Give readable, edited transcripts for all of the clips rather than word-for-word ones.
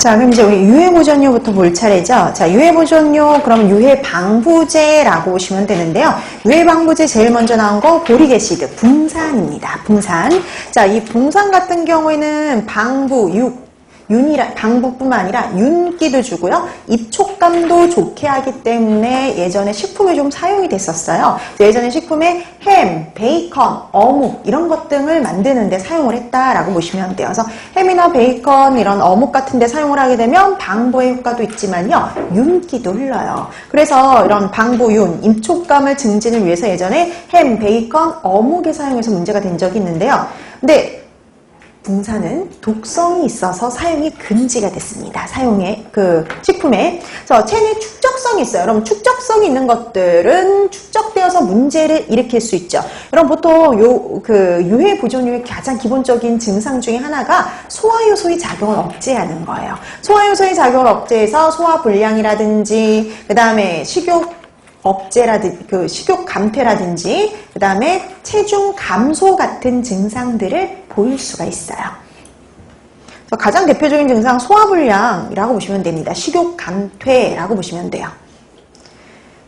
자, 그럼 이제 우리 유해보존료부터 볼 차례죠. 자, 유해보존료, 그럼 유해방부제라고 보시면 되는데요. 유해방부제 제일 먼저 나온 거 보릭애시드, 붕산입니다. 붕산. 자, 이 붕산 같은 경우에는 방부뿐만 아니라 윤기도 주고요. 입촉감도 좋게 하기 때문에 예전에 식품에 좀 사용이 됐었어요. 예전에 식품에 햄, 베이컨, 어묵 이런 것 등을 만드는 데 사용을 했다라고 보시면 돼요. 그래서 햄이나 베이컨 이런 어묵 같은 데 사용을 하게 되면 방부의 효과도 있지만요. 윤기도 흘러요. 그래서 이런 방부윤, 입촉감을 증진을 위해서 예전에 햄, 베이컨, 어묵에 사용해서 문제가 된 적이 있는데요. 근데 붕산은 독성이 있어서 사용이 금지가 됐습니다. 식품에. 그래서 체내 축적성이 있어요. 여러분, 축적성이 있는 것들은 축적되어서 문제를 일으킬 수 있죠. 여러분, 보통 유해보존료의 가장 기본적인 증상 중에 하나가 소화효소의 작용을 억제하는 거예요. 소화효소의 작용을 억제해서 소화불량이라든지, 그 다음에 식욕 감퇴라든지, 그 다음에 체중 감소 같은 증상들을 보일 수가 있어요. 그래서 가장 대표적인 증상 소화불량이라고 보시면 됩니다. 식욕 감퇴라고 보시면 돼요.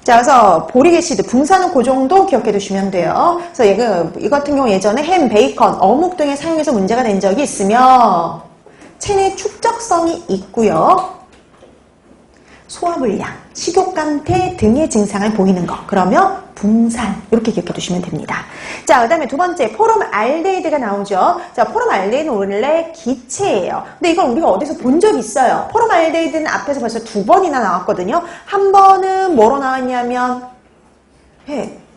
자, 그래서 보릭애시드, 붕산은 그 정도 기억해 두시면 돼요. 그래서 이 같은 경우 예전에 햄, 베이컨, 어묵 등에 사용해서 문제가 된 적이 있으며 체내 축적성이 있고요. 소화불량, 식욕감퇴 등의 증상을 보이는 거. 그러면 붕산 이렇게 기억해 두시면 됩니다. 자, 그 다음에 두 번째 포름알데히드가 나오죠. 자, 포름알데히드는 원래 기체예요. 근데 이걸 우리가 어디서 본 적이 있어요. 포름알데히드는 앞에서 벌써 2번이나 나왔거든요. 한 번은 뭐로 나왔냐면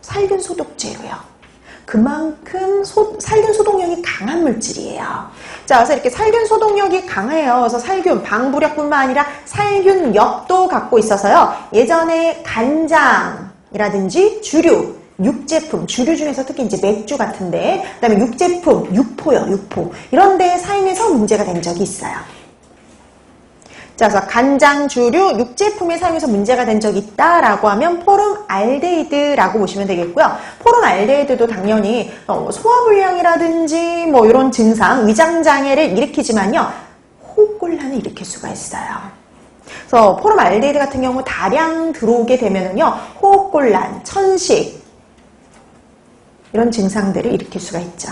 살균 소독제로요. 그만큼 살균 소독력이 강한 물질이에요. 자, 그래서 이렇게 살균 소독력이 강해요. 그래서 살균, 방부력뿐만 아니라 살균력도 갖고 있어서요. 예전에 간장이라든지 주류, 육제품, 주류 중에서 특히 이제 맥주 같은데, 그 다음에 육제품, 육포요, 육포. 이런 데에 사용해서 문제가 된 적이 있어요. 자, 그래서 간장, 주류, 육제품에 사용해서 문제가 된 적이 있다라고 하면 포름알데히드라고 보시면 되겠고요. 포름알데히드도 당연히 소화불량이라든지 뭐 이런 증상, 위장장애를 일으키지만요. 호흡곤란을 일으킬 수가 있어요. 그래서 포름알데히드 같은 경우 다량 들어오게 되면은요. 호흡곤란, 천식 이런 증상들을 일으킬 수가 있죠.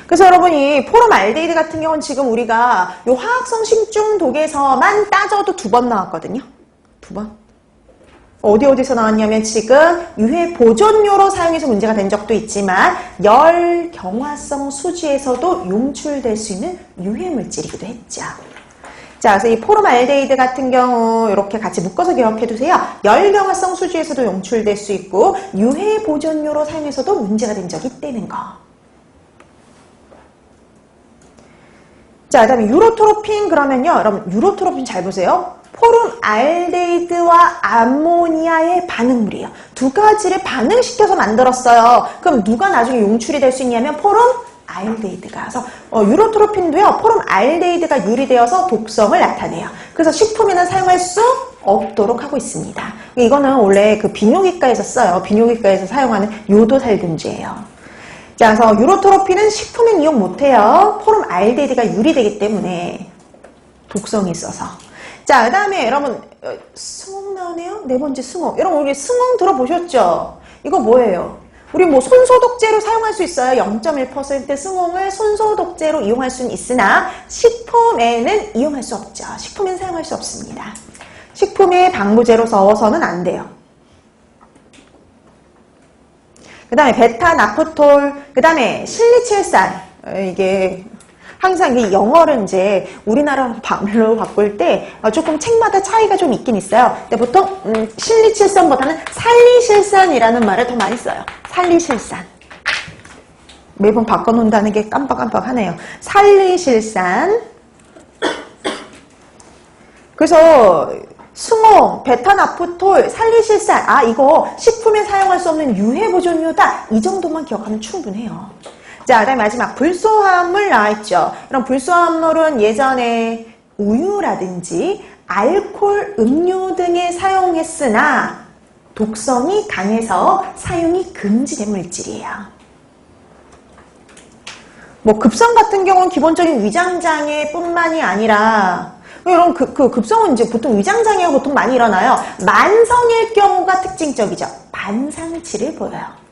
그래서 여러분, 이 포름알데히드 같은 경우는 지금 우리가 요 화학성 식중 독에서만 따져도 2번 나왔거든요. 2번. 어디서 나왔냐면 지금 유해보존료로 사용해서 문제가 된 적도 있지만 열경화성 수지에서도 용출될 수 있는 유해물질이기도 했죠. 자, 그래서 이 포름알데히드 같은 경우 이렇게 같이 묶어서 기억해 두세요. 열경화성 수지에서도 용출될 수 있고 유해보존료로 사용해서도 문제가 된 적이 있다는 거. 자, 그 다음에 유로토로핀 그러면요. 여러분, 유로토로핀 잘 보세요. 포름알데히드와 암모니아의 반응물이에요. 두 가지를 반응시켜서 만들었어요. 그럼 누가 나중에 용출이 될 수 있냐면 포름알데히드가. 그래서 유로토로핀도요. 포름알데히드가 유리되어서 독성을 나타내요. 그래서 식품에는 사용할 수 없도록 하고 있습니다. 이거는 원래 그 비뇨기과에서 써요. 비뇨기과에서 사용하는 요도살균제예요. 자, 그래서 유로토로핀은 식품엔 이용 못해요. 포름알데히드가 유리되기 때문에 독성이 있어서. 자, 그 다음에 여러분 승홍 나오네요. 네 번째 승홍. 여러분 우리 승홍 들어보셨죠? 이거 뭐예요? 우리 뭐 손소독제로 사용할 수 있어요. 0.1% 승홍을 손소독제로 이용할 수는 있으나 식품에는 이용할 수 없죠. 식품에는 사용할 수 없습니다. 식품에 방부제로 써서는 안 돼요. 그 다음에 베타나프톨, 그 다음에 실리칠산. 이게 항상 이 영어를 이제 우리나라로 바꿀 때 조금 책마다 차이가 좀 있긴 있어요. 근데 보통 실리칠산보다는 살리실산이라는 말을 더 많이 써요. 살리실산. 매번 바꿔놓는다는 게 깜빡깜빡하네요. 살리실산. 그래서 승홍, 베타나프톨, 살리실산, 이거 식품에 사용할 수 없는 유해보존료다. 이 정도만 기억하면 충분해요. 자, 그 다음에 마지막 불소화합물 나와있죠. 이런 불소화합물은 예전에 우유라든지 알코올 음료 등에 사용했으나 독성이 강해서 사용이 금지된 물질이에요. 뭐 급성 같은 경우는 기본적인 위장장애뿐만이 아니라 이런 급성은 이제 보통 위장장애가 보통 많이 일어나요. 만성일 경우가 특징적이죠. 반상치를 보여요.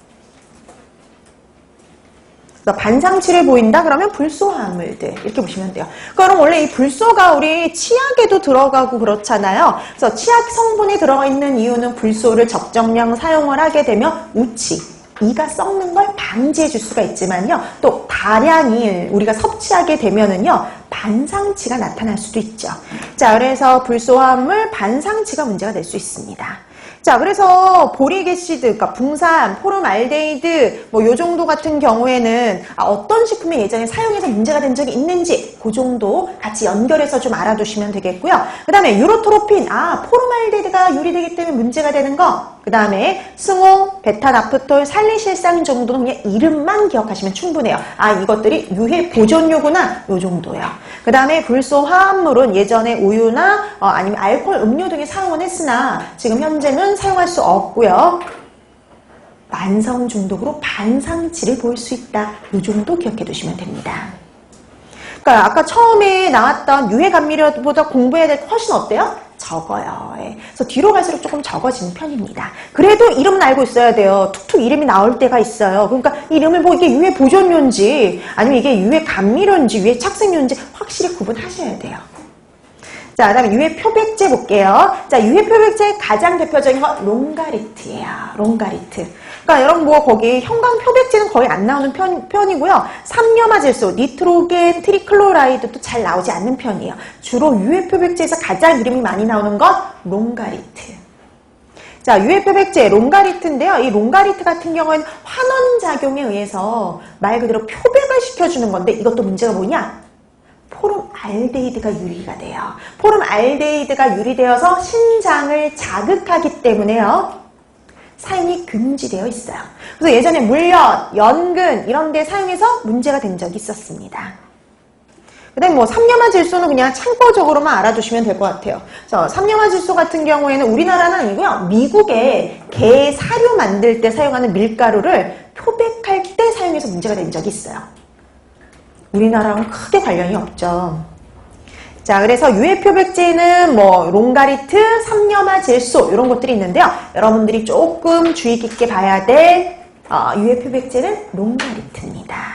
반상치를 보인다 그러면 불소화물들 이렇게 보시면 돼요. 그럼 원래 이 불소가 우리 치약에도 들어가고 그렇잖아요. 그래서 치약 성분이 들어가 있는 이유는 불소를 적정량 사용을 하게 되면 우치, 이가 썩는 걸 방지해 줄 수가 있지만요. 또 다량이 우리가 섭취하게 되면은요. 반상치가 나타날 수도 있죠. 자, 그래서 불소화물 반상치가 문제가 될 수 있습니다. 자, 그래서 보리게시드, 그러니까 붕산, 포름알데히드, 뭐 요 정도 같은 경우에는 어떤 식품이 예전에 사용해서 문제가 된 적이 있는지 그 정도 같이 연결해서 좀 알아두시면 되겠고요. 그 다음에 유로토로핀, 포름알데히드가 유리되기 때문에 문제가 되는 거. 그 다음에 승호, 베타나프톨, 살리실산 정도는 그냥 이름만 기억하시면 충분해요. 이것들이 유해 보존료구나, 요 정도요. 그 다음에 불소 화합물은 예전에 우유나 아니면 알코올 음료 등에 사용은 했으나 지금 현재는 사용할 수 없고요. 만성 중독으로 반상치를 보일 수 있다. 이 정도 기억해 두시면 됩니다. 그러니까 아까 처음에 나왔던 유해 감미료보다 공부해야 될 게 훨씬 어때요? 적어요. 그래서 뒤로 갈수록 조금 적어지는 편입니다. 그래도 이름은 알고 있어야 돼요. 툭툭 이름이 나올 때가 있어요. 그러니까 이름을 뭐 이게 유해 보존료인지 아니면 이게 유해 감미료인지 유해 착색료인지 확실히 구분하셔야 돼요. 자, 그 다음에 유해 표백제 볼게요. 자, 유해 표백제의 가장 대표적인 건 롱가리트예요. 롱가리트. 그러니까 여러분 뭐 거기 형광 표백제는 거의 안 나오는 편이고요. 삼염화질소, 니트로겐, 트리클로라이드도 잘 나오지 않는 편이에요. 주로 유해 표백제에서 가장 이름이 많이 나오는 건 롱가리트. 자, 유해 표백제 롱가리트인데요. 이 롱가리트 같은 경우에는 환원작용에 의해서 말 그대로 표백을 시켜주는 건데 이것도 문제가 뭐냐? 포름알데히드가 유리가 돼요. 포름알데히드가 유리되어서 신장을 자극하기 때문에요. 사용이 금지되어 있어요. 그래서 예전에 물엿, 연근 이런 데 사용해서 문제가 된 적이 있었습니다. 그 다음에 뭐 삼염화질소는 그냥 참고적으로만 알아두시면 될 것 같아요. 그래서 삼염화질소 같은 경우에는 우리나라는 아니고요. 미국에 게 사료 만들 때 사용하는 밀가루를 표백할 때 사용해서 문제가 된 적이 있어요. 우리나라랑 크게 관련이 없죠. 자, 그래서 유해 표백제는 뭐 롱가리트, 삼염화질소 이런 것들이 있는데요. 여러분들이 조금 주의 깊게 봐야 될 유해 표백제는 롱가리트입니다.